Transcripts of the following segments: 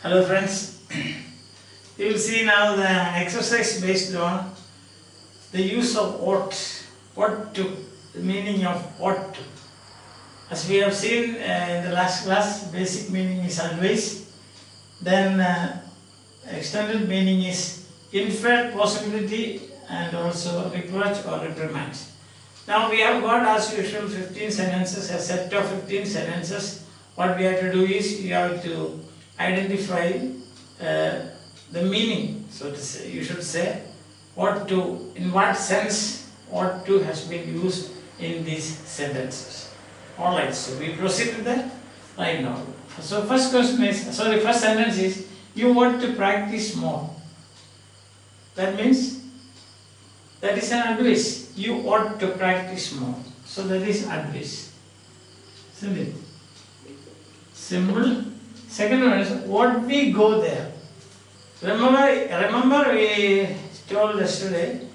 Hello friends, you will see now the exercise based on the use of what to, the meaning of what to. As we have seen in the last class, basic meaning is always, then extended meaning is inferred possibility and also reproach or reprimand. Now we have got as usual 15 sentences, a set of 15 sentences. What we have to do is you have to identify the meaning, so to say. You should say what to, in what sense what to has been used in these sentences. Alright, so we proceed with that right now. So first question is, sorry, first sentence is, you want to practice more. That means, that is an advice. You ought to practice more. So that is advice. Isn't it? Simple. Second one is, what we go there. Remember we told yesterday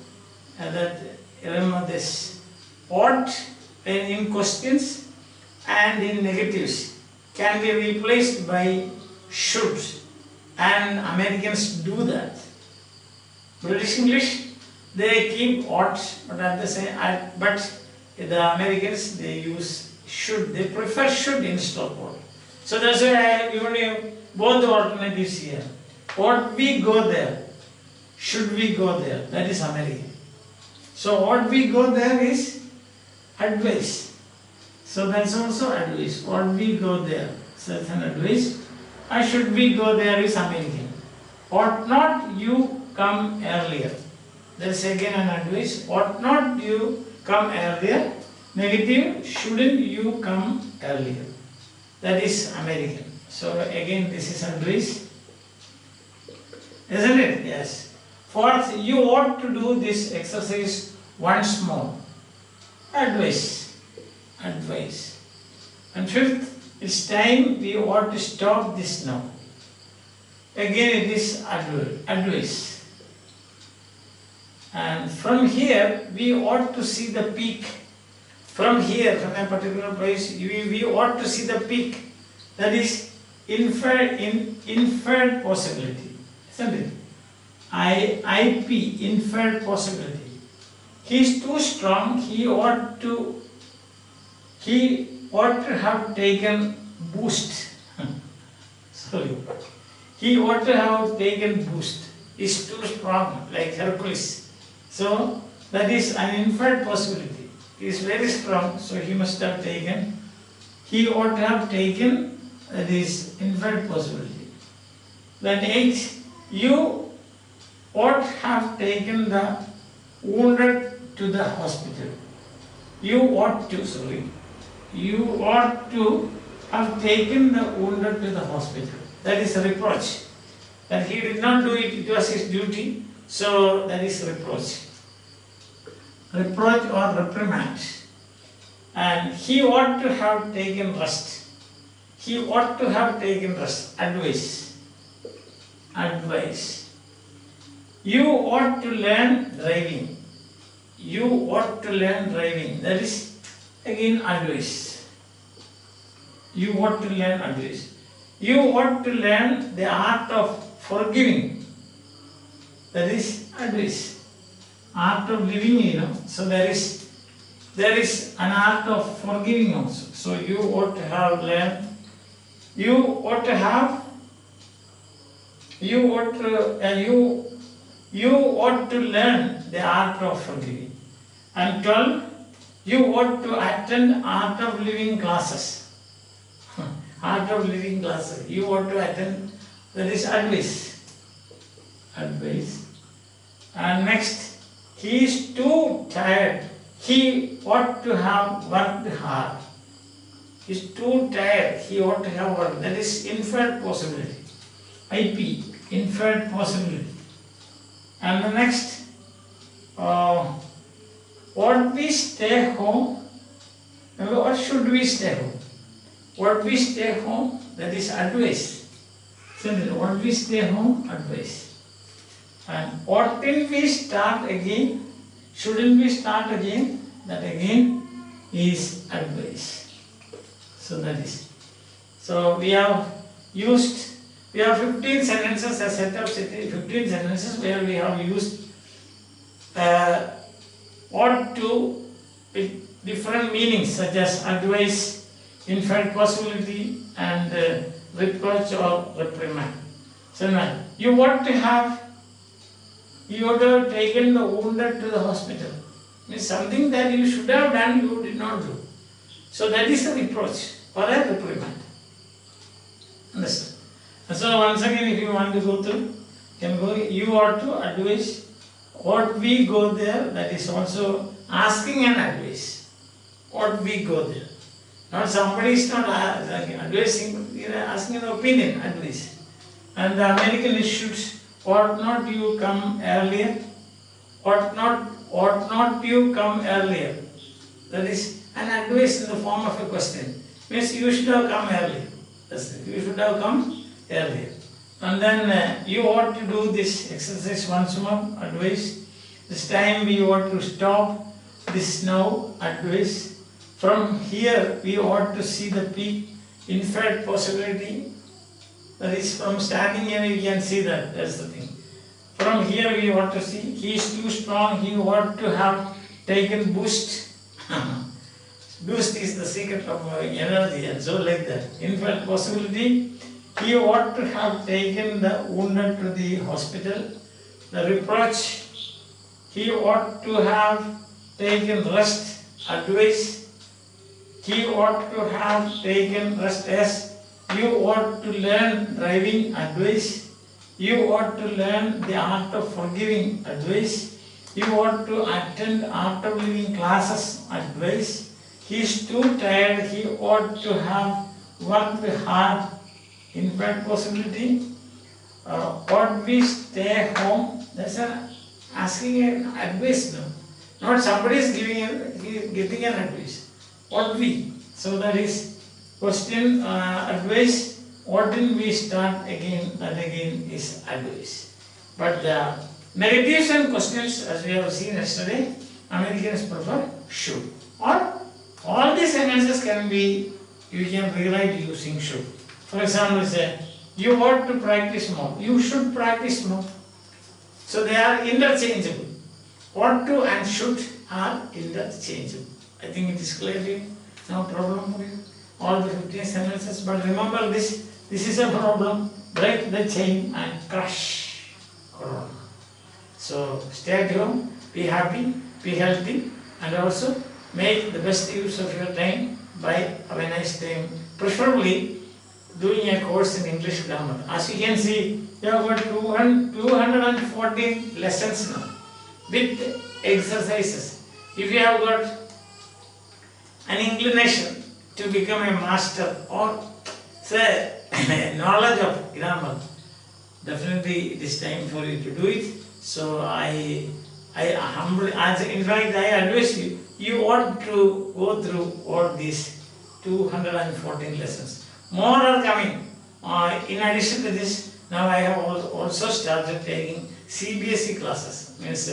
that, remember this, what in questions and in negatives can be replaced by should, and Americans do that. British English, they keep ought, but at the same, but the Americans, they use should. They prefer should instead of ought. So that's why I have given you both the alternatives here. Ought we go there? Should we go there? That is American. So ought we go there is advice. So that's also advice. Ought we go there? So that's an advice. And should we go there is American. Ought not you come earlier? That's again an advice. Ought not you come earlier? Negative, shouldn't you come earlier? That is American. So again this is advice. Isn't it? Yes. Fourth, you ought to do this exercise once more. Advice. Advice. And fifth, it's time we ought to stop this now. Again it is advice. And from here we ought to see the peak. From here, from a particular place, we ought to see the peak. That is inferred possibility. Isn't it? IP, inferred possibility. He is too strong, he ought to have taken boost. Sorry. He ought to have taken boost. He is too strong, like Hercules. So, that is an inferred possibility. He is very strong, so he must have taken, he ought to have taken, that is inferred possibility. Then 8, you ought have taken the wounded to the hospital. You ought to have taken the wounded to the hospital. That is a reproach. That he did not do it, it was his duty, so that is reproach. Reproach or reprimand. And he ought to have taken rest. He ought to have taken rest. Advice. Advice. You ought to learn driving. You ought to learn driving. That is again advice. You ought to learn advice. You ought to learn the art of forgiving. That is advice. Art of living, you know. So there is an art of forgiving also. So you ought to have learned. You ought to learn the art of forgiving. And 12, you ought to attend art of living classes. Art of living classes. You ought to attend. That is advice. Advice. And next, he is too tired. He ought to have worked hard. He is too tired. He ought to have worked. That is inferred possibility. IP, inferred possibility. And the next, ought we stay home? Or should we stay home? Ought we stay home? That is advice. So, ought we stay home? Advice. And oughtn't we start again? Shouldn't we start again? That again is advice. So that is. So we have used We have 15 sentences, a set of 15 sentences where we have used ought to with different meanings such as advice, infinite possibility, and reproach or reprimand. So now, you ought to have taken the wounded to the hospital. Means something that you should have done, you did not do. So that is a reproach or a reprimand. Understand? So once again, if you want to go through, you can go. You ought to advise. Ought we go there? That is also asking an advice. Ought we go there? Not somebody is not advising. You are asking an opinion, advice. And the American institutes, ought not you come earlier? Ought not you come earlier? That is an advice in the form of a question. Means you should have come earlier. That's it. You should have come earlier. And then you ought to do this exercise once more, advice. This time we ought to stop this now, advice. From here we ought to see the peak, infinite possibility. That is, from standing here you can see that, that's the thing. From here we ought to see, he is too strong, he ought to have taken boost. Boost is the secret of energy, and so like that. Infinite possibility, he ought to have taken the wounded to the hospital. The reproach, he ought to have taken rest, advice. He ought to have taken rest as you ought to learn driving, advice. You ought to learn the art of forgiving, advice. You ought to attend art of living classes, advice. He is too tired, he ought to have worked hard, infinite possibility. Ought we stay home? That's asking an advice now. Not somebody is getting an advice. Ought we? So that is question, advice. Oughtn't we start again? That again is advice. But the negatives and questions, as we have seen yesterday, Americans prefer should. Or all these sentences can be, you can rewrite using should. For example, say, you ought to practice more. You should practice more. So they are interchangeable. Ought to and should are interchangeable. I think it is clearly no problem for you. All the 15 sentences. But remember this is a problem. Break the chain and crush Corona. So stay at home, be happy, be healthy, and also make the best use of your time by have a nice time, preferably doing a course in English grammar. As you can see, you have got 214 lessons now with exercises. If you have got an inclination to become a master or say knowledge of grammar, definitely it is time for you to do it. So I humbly, in fact, I advise you, you ought to go through all these 214 lessons. More are coming. In addition to this, now I have also started taking CBSE classes, means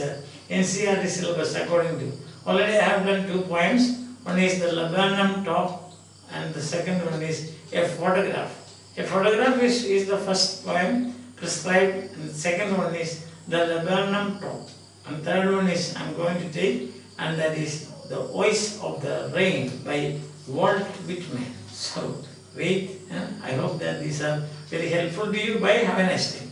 NCERT syllabus according to. Already I have done 2 poems. One is the laburnum top, and the second one is a photograph. A photograph is the first poem prescribed, and the second one is the laburnum top. And third one is I am going to take, and that is the Voice of the Rain by Walt Whitman. So wait, I hope that these are very helpful to you. Bye, have a nice day.